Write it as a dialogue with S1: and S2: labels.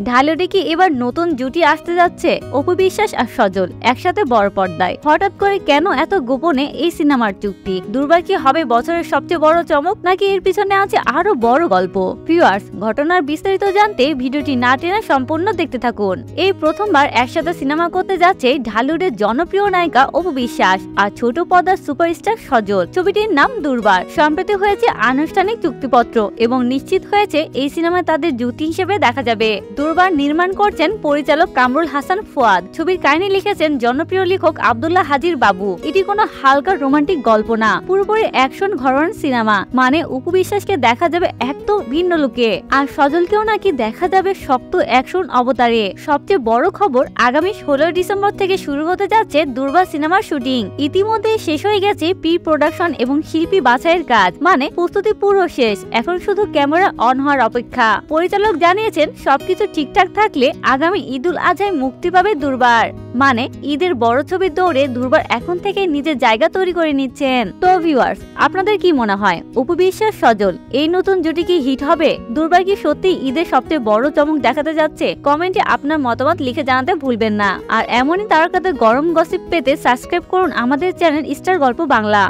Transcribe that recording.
S1: ঢালিউডে কি এবার নতুন জুটি আসতে যাচ্ছে? অপু বিশ্বাস আর সজল একসাথে বড় পর্দায়। হঠাৎ করে কেন এত গোপনে এই সিনেমার চুক্তি? দুর্বার কি হবে বছরের সবচেয়ে বড় চমক, নাকি এর পিছনে আছে আরো বড় গল্প? ভিউয়ার্স, ঘটনার বিস্তারিত জানতে ভিডিওটি না টেনে সম্পূর্ণ দেখতে থাকুন। এই প্রথমবার একসাথে সিনেমা করতে যাচ্ছে ঢালিউডের জনপ্রিয় নায়িকা অপু বিশ্বাস আর ছোট পর্দার সুপারস্টার সজল। ছবিটির নাম দুর্বার। সম্প্রতি হয়েছে আনুষ্ঠানিক চুক্তিপত্র এবং নিশ্চিত হয়েছে এই সিনেমায় তাদের জুটি হিসেবে দেখা যাবে। দুর্বার নির্মাণ করছেন পরিচালক কামরুল হাসান ফুয়াদ। ছবির কাহিনী লিখেছেন জনপ্রিয় লেখক আব্দুল্লাহ হাজির বাবু। এটি কোনো হালকা রোমান্টিক গল্প না, পুরোপুরি অ্যাকশন ঘরোয়া সিনেমা। মানে অপু বিশ্বাসকে দেখা যাবে একদম ভিন্ন লুকে, আর সজলকেও নাকি দেখা যাবে শক্ত অ্যাকশন অবতারে। সবচেয়ে বড় খবর, আগামী 16 ডিসেম্বর থেকে শুরু হতে যাচ্ছে দুর্বার সিনেমার শুটিং। ইতিমধ্যে শেষ হয়ে গেছে প্রি প্রোডাকশন এবং শিল্পী বাছাইয়ের কাজ। মানে প্রস্তুতি পুরো শেষ, এখন শুধু ক্যামেরা অন হওয়ার অপেক্ষা। পরিচালক জানিয়েছেন সবকিছু ঠিকঠাক থাকলে আগামী ঈদুল আজহায় মুক্তি পাবে দুর্বার। মানে ঈদের বড় ছবির দৌড়ে দুর্বার এখন থেকে নিজের জায়গা তৈরি করে নিচ্ছেন। তো ভিউয়ার্স, আপনাদের কি মনে হয় অপু বিশ্বাস সজল এই নতুন জুটি কি হিট হবে? দুর্বার কি সত্যি ঈদের সবচেয়ে বড় চমক দেখাতে যাচ্ছে? কমেন্টে আপনার মতামত লিখে জানাতে ভুলবেন না। আর এমনই তারকাদের গরম গসিপ পেতে সাবস্ক্রাইব করুন আমাদের চ্যানেল স্টার গল্প বাংলা।